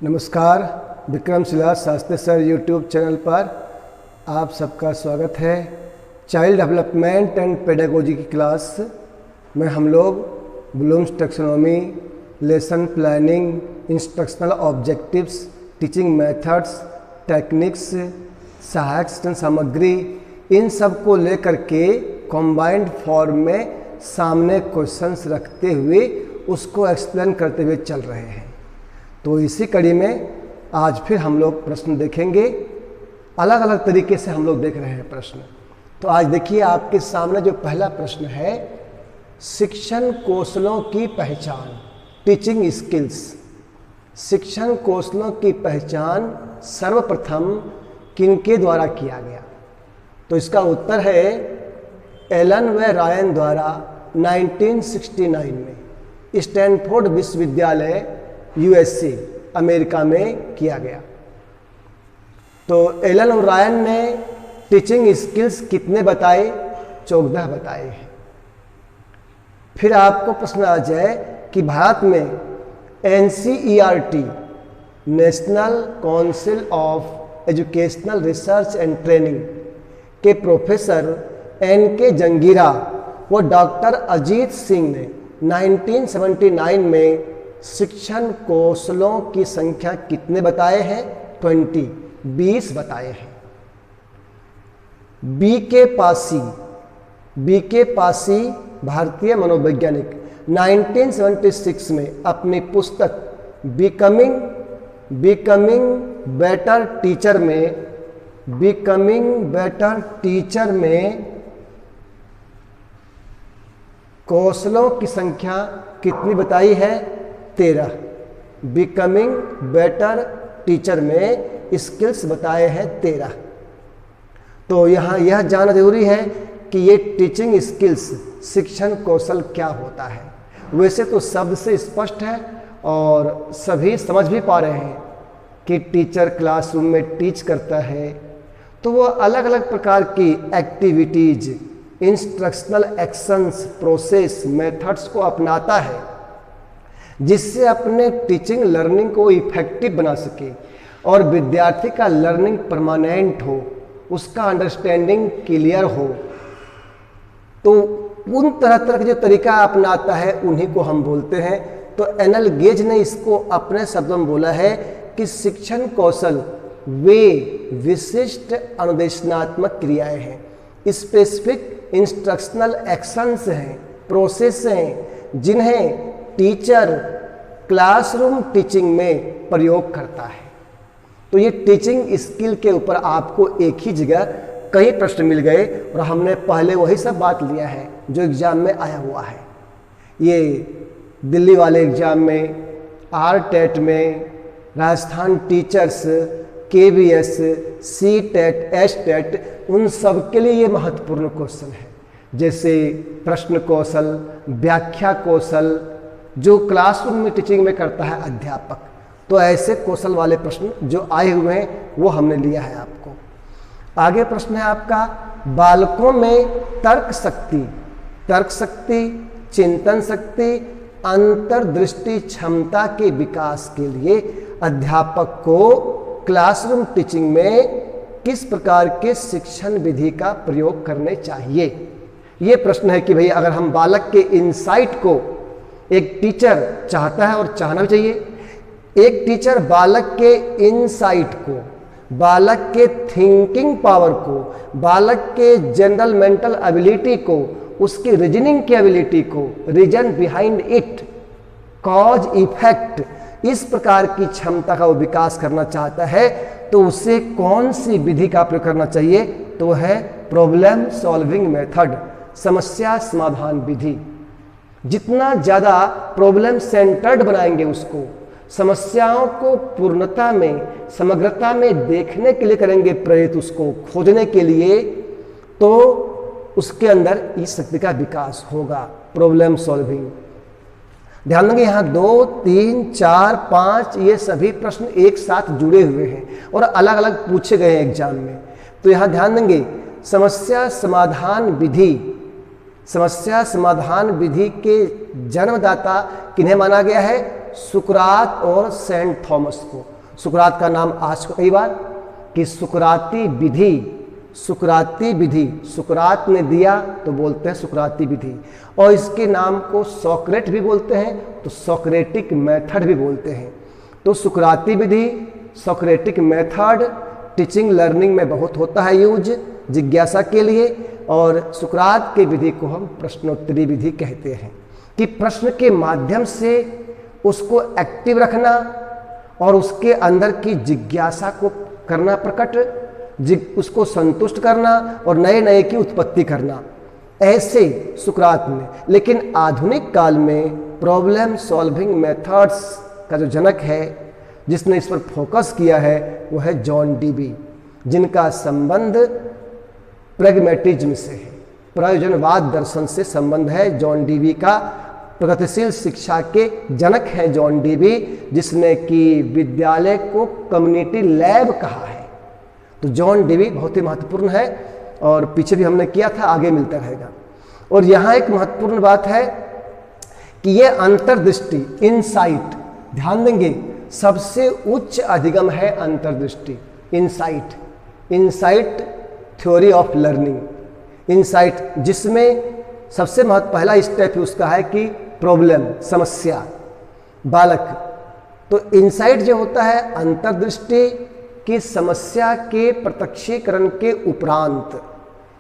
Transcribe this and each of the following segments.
नमस्कार, Vikramshila Shastri sir YouTube channel पर आप सबका स्वागत है। चाइल्ड डेवलपमेंट एंड पेडागोजी की क्लास में हम लोग Bloom's taxonomy, lesson planning, instructional objectives, teaching methods, techniques, सहायक शिक्षण सामग्री, इन सब को लेकर के कॉम्बाइंड फॉर्म में सामने क्वेश्चंस रखते हुए उसको एक्सप्लेन करते हुए चल रहे हैं। तो इसी कड़ी में आज फिर हम लोग प्रश्न देखेंगे। अलग अलग तरीके से हम लोग देख रहे हैं प्रश्न। तो आज देखिए आपके सामने जो पहला प्रश्न है, शिक्षण कौशलों की पहचान, टीचिंग स्किल्स। शिक्षण कौशलों की पहचान सर्वप्रथम किनके द्वारा किया गया? तो इसका उत्तर है एलन व रायन द्वारा 1969 में स्टैनफोर्ड विश्वविद्यालय यूएसए अमेरिका में किया गया। तो एलन और रायन ने टीचिंग स्किल्स कितने बताए? 14 बताए हैं। फिर आपको प्रश्न आ जाए कि भारत में NCERT, national council of educational research and training के प्रोफेसर एनके जंगीरा व डॉक्टर अजीत सिंह ने 1979 में शिक्षण कौशलों की संख्या कितने बताए हैं? 20 बताए हैं। बी के पासी भारतीय मनोवैज्ञानिक 1976 में अपनी पुस्तक बिकमिंग बेटर टीचर में कौशलों की संख्या कितनी बताई है? 13। बिकमिंग बेटर टीचर में स्किल्स बताए हैं 13। तो यहाँ यह जानना जरूरी है कि ये टीचिंग स्किल्स, शिक्षण कौशल क्या होता है। वैसे तो शब्द से स्पष्ट है और सभी समझ भी पा रहे हैं कि टीचर क्लासरूम में टीच करता है तो वो अलग अलग प्रकार की activities, instructional actions, process, methods को अपनाता है जिससे अपने टीचिंग लर्निंग को इफेक्टिव बना सके और विद्यार्थी का लर्निंग परमानेंट हो, उसका अंडरस्टैंडिंग क्लियर हो। तो उन तरह के जो तरीका अपनाता है उन्हीं को हम बोलते हैं। तो एनल गेज ने इसको अपने शब्दों में बोला है कि शिक्षण कौशल वे विशिष्ट अनुदेशनात्मक क्रियाएं हैं, स्पेसिफिक इंस्ट्रक्शनल एक्शंस हैं, प्रोसेस हैं जिन्हें टीचर क्लासरूम टीचिंग में प्रयोग करता है। तो ये टीचिंग स्किल के ऊपर आपको एक ही जगह कई प्रश्न मिल गए और हमने पहले वही सब बात लिया है जो एग्जाम में आया हुआ है। ये दिल्ली वाले एग्जाम में, आरटेट में, Rajasthan teachers, KVS, CTET, STET, उन सब के लिए ये महत्वपूर्ण क्वेश्चन है। जैसे प्रश्न कौशल, व्याख्या कौशल जो क्लासरूम में टीचिंग में करता है अध्यापक। तो ऐसे कौशल वाले प्रश्न जो आए हुए हैं वो हमने लिया है आपको। आगे प्रश्न है आपका, बालकों में तर्क शक्ति, चिंतन शक्ति, अंतर्दृष्टि क्षमता के विकास के लिए अध्यापक को क्लासरूम टीचिंग में किस प्रकार के शिक्षण विधि का प्रयोग करने चाहिए? ये प्रश्न है कि भाई अगर हम बालक के इनसाइट को, एक टीचर चाहता है और चाहना भी चाहिए, एक टीचर बालक के इनसाइट को, बालक के थिंकिंग पावर को, बालक के जनरल मेंटल एबिलिटी को, उसकी रीजनिंग की एबिलिटी को, reason behind it, cause effect, इस प्रकार की क्षमता का वो विकास करना चाहता है तो उसे कौन सी विधि का प्रयोग करना चाहिए? तो वह है प्रॉब्लम सॉल्विंग मेथड, समस्या समाधान विधि। जितना ज़्यादा प्रॉब्लम सेंटर्ड बनाएंगे उसको, समस्याओं को पूर्णता में, समग्रता में देखने के लिए करेंगे प्रेरित, उसको खोजने के लिए, तो उसके अंदर इस शक्ति का विकास होगा, प्रॉब्लम सॉल्विंग। ध्यान देंगे यहाँ 2, 3, 4, 5 ये सभी प्रश्न एक साथ जुड़े हुए हैं और अलग अलग पूछे गए हैं एग्जाम में। तो यहाँ ध्यान देंगे समस्या समाधान विधि के जन्मदाता किन्हें माना गया है? सुकरात और सेंट थॉमस को। सुकरात का नाम आज को कई बार कि सुकराती विधि, सुकराती विधि सुकरात ने दिया तो बोलते हैं सुकराती विधि, और इसके नाम को सोक्रेट भी बोलते हैं तो सोक्रेटिक मेथड भी बोलते हैं। तो सुकराती विधि, सोक्रेटिक मेथड टीचिंग लर्निंग में बहुत होता है यूज जिज्ञासा के लिए, और सुकरात की विधि को हम प्रश्नोत्तरी विधि कहते हैं कि प्रश्न के माध्यम से उसको एक्टिव रखना और उसके अंदर की जिज्ञासा को करना प्रकट, उसको संतुष्ट करना और नए नए की उत्पत्ति करना, ऐसे सुकरात ने। लेकिन आधुनिक काल में प्रॉब्लम सॉल्विंग मेथड्स का जो जनक है, जिसने इस पर फोकस किया है, वो है जॉन डीबी, जिनका संबंध प्रैग्मेटिज्म से है, प्रयोजनवाद दर्शन से संबंध है। जॉन डीबी का प्रगतिशील शिक्षा के जनक हैं जॉन डीबी, जिसने कि विद्यालय को कम्युनिटी लैब कहा है। तो जॉन डीबी बहुत ही महत्वपूर्ण है, और पीछे भी हमने किया था, आगे मिलता रहेगा। और यहाँ एक महत्वपूर्ण बात है कि ये अंतर्दृष्टि, इनसाइट, ध्यान देंगे, सबसे उच्च अधिगम है अंतर्दृष्टि, insight, insight theory of learning, insight, जिसमें सबसे पहला स्टेप उसका है कि प्रॉब्लम, समस्या, बालक। तो इनसाइट जो होता है अंतर्दृष्टि की समस्या के प्रत्यक्षीकरण के उपरांत,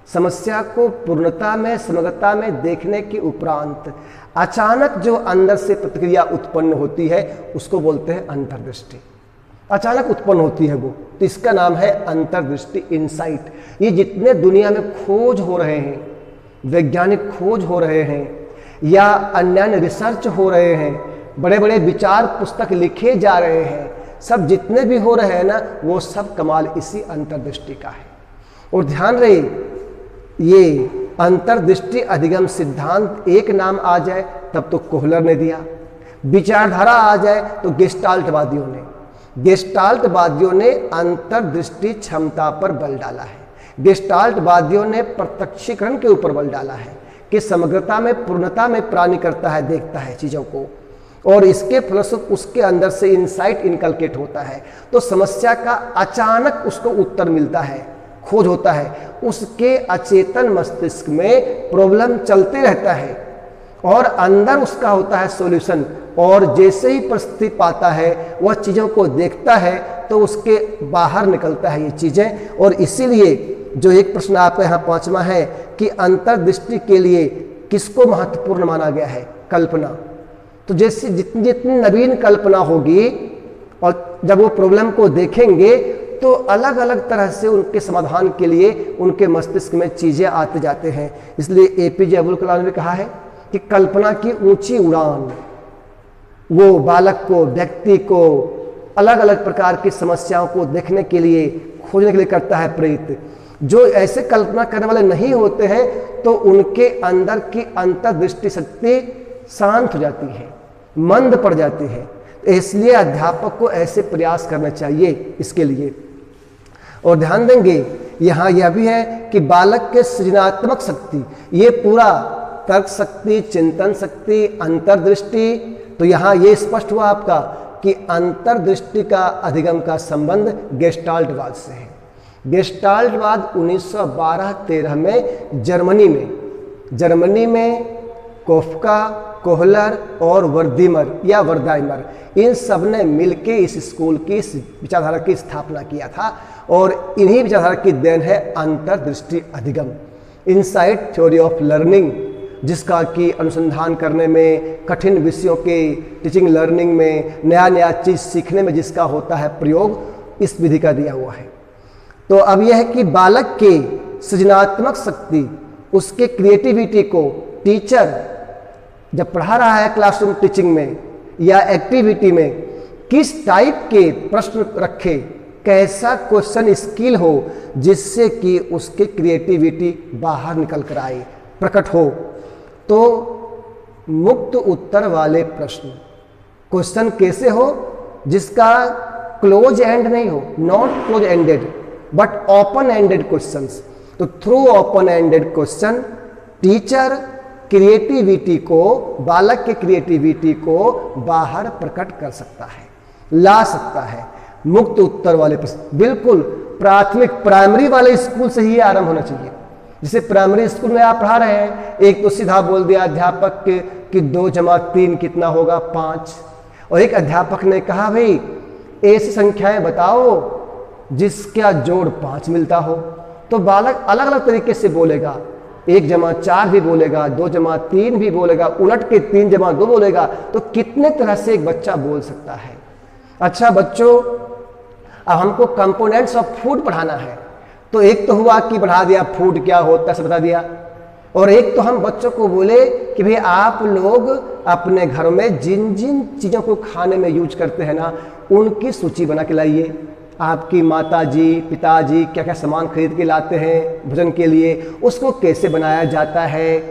समस्या को पूर्णता में, समग्रता में देखने के उपरांत अचानक जो अंदर से प्रतिक्रिया उत्पन्न होती है उसको बोलते हैं अंतर्दृष्टि। अचानक उत्पन्न होती है वो, तो इसका नाम है अंतर्दृष्टि, इनसाइट। ये जितने दुनिया में खोज हो रहे हैं, वैज्ञानिक खोज हो रहे हैं या अन्य रिसर्च हो रहे हैं, बड़े बड़े विचार पुस्तक लिखे जा रहे हैं, सब जितने भी हो रहे हैं ना, वो सब कमाल इसी अंतर्दृष्टि का है। और ध्यान रहे, ये अंतर्दृष्टि अधिगम सिद्धांत एक नाम आ जाए तब तो कोहलर ने दिया, विचारधारा आ जाए तो गेस्टाल्टवादियों ने, गेस्टाल्टवादियों ने अंतर्दृष्टि क्षमता पर बल डाला है। गेस्टाल्टवादियों ने प्रत्यक्षीकरण के ऊपर बल डाला है कि समग्रता में, पूर्णता में प्राणी करता है, देखता है चीज़ों को, और इसके फलस्वरूप उसके अंदर से इनसाइट इनकलकेट होता है। तो समस्या का अचानक उसको उत्तर मिलता है, खोज होता है, उसके अचेतन मस्तिष्क में प्रॉब्लम चलते रहता है और अंदर उसका होता है सॉल्यूशन। और जैसे ही परिस्थिति पाता है, वह चीज़ों को देखता है तो उसके बाहर निकलता है ये चीज़ें। और इसीलिए जो एक प्रश्न आपका यहाँ 5वां है कि अंतर्दृष्टि के लिए किसको महत्वपूर्ण माना गया है? कल्पना। तो जैसे जितनी जितनी नवीन कल्पना होगी और जब वो प्रॉब्लम को देखेंगे तो अलग अलग तरह से उनके समाधान के लिए उनके मस्तिष्क में चीज़ें आते जाते हैं। इसलिए एपीजे अब्दुल कलाम ने कहा है कि कल्पना की ऊंची उड़ान वो बालक को, व्यक्ति को अलग अलग प्रकार की समस्याओं को देखने के लिए, खोजने के लिए करता है प्रेरित। जो ऐसे कल्पना करने वाले नहीं होते हैं तो उनके अंदर की अंतर्दृष्टि शक्ति शांत हो जाती है, मंद पड़ जाती है। इसलिए अध्यापक को ऐसे प्रयास करना चाहिए इसके लिए। और ध्यान देंगे यहाँ यह भी है कि बालक के सृजनात्मक शक्ति, ये पूरा तर्क शक्ति, चिंतन शक्ति, अंतर्दृष्टि, तो यहाँ ये स्पष्ट हुआ आपका कि अंतर्दृष्टि का अधिगम का संबंध गेस्टाल्टवाद से है। गेस्टाल्टवाद 1912-13 में जर्मनी में कोफका, कोहलर और वर्दीमर या वर्दाइमर, इन सब ने मिलके इस स्कूल की, इस विचारधारा की स्थापना किया था। और इन्हीं विचारधारा की देन है अंतर्दृष्टि अधिगम, इनसाइट थ्योरी ऑफ लर्निंग, जिसका कि अनुसंधान करने में, कठिन विषयों के टीचिंग लर्निंग में, नया नया चीज़ सीखने में जिसका होता है प्रयोग, इस विधि का दिया हुआ है। तो अब यह है कि बालक के सृजनात्मक शक्ति, उसके क्रिएटिविटी को टीचर जब पढ़ा रहा है क्लासरूम टीचिंग में या एक्टिविटी में, किस टाइप के प्रश्न रखे, कैसा क्वेश्चन स्किल हो जिससे कि उसके क्रिएटिविटी बाहर निकल कर आए, प्रकट हो। तो मुक्त उत्तर वाले प्रश्न, क्वेश्चन कैसे हो जिसका क्लोज एंड नहीं हो, not close ended but open ended questions. तो through open ended question teacher creativity को, बालक के क्रिएटिविटी को बाहर प्रकट कर सकता है, ला सकता है। मुक्त उत्तर वाले प्रश्न बिल्कुल प्राथमिक प्राइमरी वाले स्कूल से ही आरंभ होना चाहिए। जैसे प्राइमरी स्कूल में आप पढ़ा रहे हैं, एक तो सीधा बोल दिया अध्यापक के कि 2 + 3 कितना होगा 5, और एक अध्यापक ने कहा भाई ऐसी संख्याएं बताओ जिसका जोड़ 5 मिलता हो। तो बालक अलग अलग तरीके से बोलेगा, 1 + 4 भी बोलेगा, 2 + 3 भी बोलेगा, उलट के 3 + 2 बोलेगा। तो कितने तरह से एक बच्चा बोल सकता है। अच्छा बच्चों, अब हमको कंपोनेंट्स ऑफ फूड पढ़ाना है, तो एक तो हुआ कि बढ़ा दिया फूड क्या होता है सब बता दिया, और एक तो हम बच्चों को बोले कि भाई आप लोग अपने घरों में जिन जिन चीज़ों को खाने में यूज करते हैं ना, उनकी सूची बना के लाइए। आपकी माताजी पिताजी क्या क्या सामान खरीद के लाते हैं भोजन के लिए, उसको कैसे बनाया जाता है,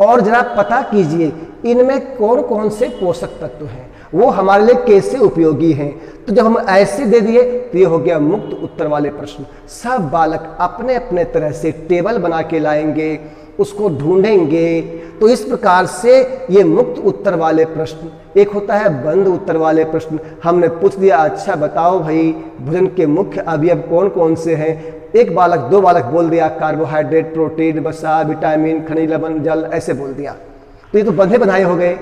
और जरा पता कीजिए इनमें कौन कौन से पोषक तत्व हैं, वो हमारे लिए कैसे उपयोगी हैं। तो जब हम ऐसे दे दिए तो ये हो गया मुक्त उत्तर वाले प्रश्न। सब बालक अपने अपने तरह से टेबल बना के लाएंगे, उसको ढूंढेंगे। तो इस प्रकार से ये मुक्त उत्तर वाले प्रश्न। एक होता है बंद उत्तर वाले प्रश्न, हमने पूछ दिया अच्छा बताओ भाई भोजन के मुख्य अवयव कौन कौन से हैं, एक बालक 2 बालक बोल दिया कार्बोहाइड्रेट, प्रोटीन, वसा, विटामिन, खनिज लवण, जल, ऐसे बोल दिया। तो ये तो बंधे बंधाए हो गए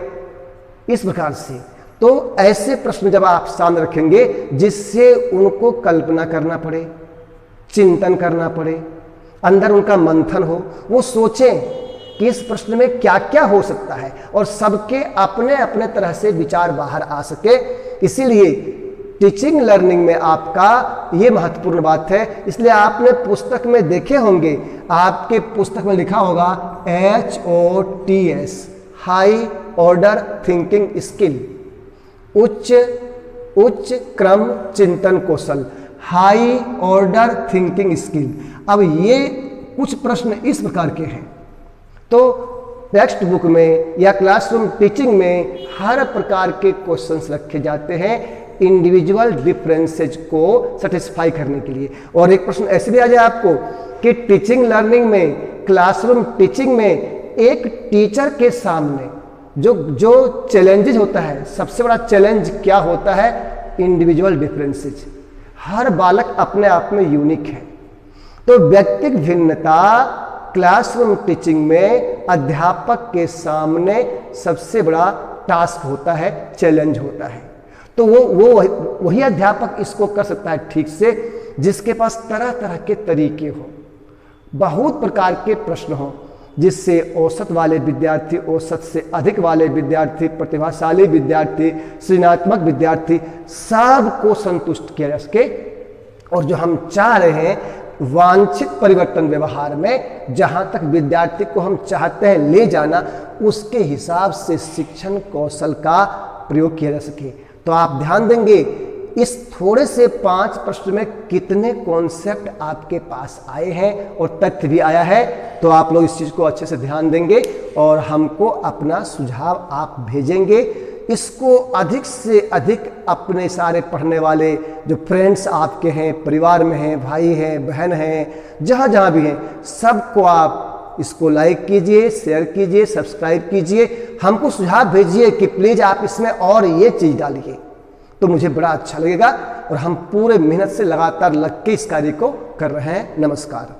इस प्रकार से। तो ऐसे प्रश्न जब आप सामने रखेंगे जिससे उनको कल्पना करना पड़े, चिंतन करना पड़े, अंदर उनका मंथन हो, वो सोचें कि इस प्रश्न में क्या क्या हो सकता है, और सबके अपने अपने तरह से विचार बाहर आ सके। इसीलिए टीचिंग लर्निंग में आपका ये महत्वपूर्ण बात है। इसलिए आपने पुस्तक में देखे होंगे, आपके पुस्तक में लिखा होगा HOTS, high order thinking skill, उच्च क्रम चिंतन कौशल, हाई ऑर्डर थिंकिंग स्किल। अब ये कुछ प्रश्न इस प्रकार के हैं। तो टेक्स्ट बुक में या क्लासरूम टीचिंग में हर प्रकार के क्वेश्चंस रखे जाते हैं इंडिविजुअल डिफरेंसेज को सेटिस्फाई करने के लिए। और एक प्रश्न ऐसे भी आ जाए आपको कि टीचिंग लर्निंग में, क्लासरूम टीचिंग में एक टीचर के सामने जो चैलेंजेस होता है, सबसे बड़ा चैलेंज क्या होता है? Individual differences. हर बालक अपने आप में यूनिक है। तो व्यक्तिगत भिन्नता क्लासरूम टीचिंग में अध्यापक के सामने सबसे बड़ा टास्क होता है, चैलेंज होता है। तो वही अध्यापक इसको कर सकता है ठीक से जिसके पास तरह तरह के तरीके हो, बहुत प्रकार के प्रश्न हो, जिससे औसत वाले विद्यार्थी, औसत से अधिक वाले विद्यार्थी, प्रतिभाशाली विद्यार्थी, सृजनात्मक विद्यार्थी, सबको संतुष्ट किया जा सके। और जो हम चाह रहे हैं वांछित परिवर्तन व्यवहार में, जहां तक विद्यार्थी को हम चाहते हैं ले जाना, उसके हिसाब से शिक्षण कौशल का प्रयोग किया जा सके। तो आप ध्यान देंगे इस थोड़े से 5 प्रश्न में कितने कॉन्सेप्ट आपके पास आए हैं और तथ्य भी आया है। तो आप लोग इस चीज़ को अच्छे से ध्यान देंगे और हमको अपना सुझाव आप भेजेंगे। इसको अधिक से अधिक अपने सारे पढ़ने वाले जो फ्रेंड्स आपके हैं, परिवार में हैं, भाई हैं, बहन हैं, जहाँ जहाँ भी हैं, सबको आप इसको लाइक कीजिए, शेयर कीजिए, सब्सक्राइब कीजिए। हमको सुझाव भेजिए कि प्लीज़ आप इसमें और ये चीज़ डालिए, तो मुझे बड़ा अच्छा लगेगा। और हम पूरे मेहनत से लगातार लग के इस कार्य को कर रहे हैं। नमस्कार।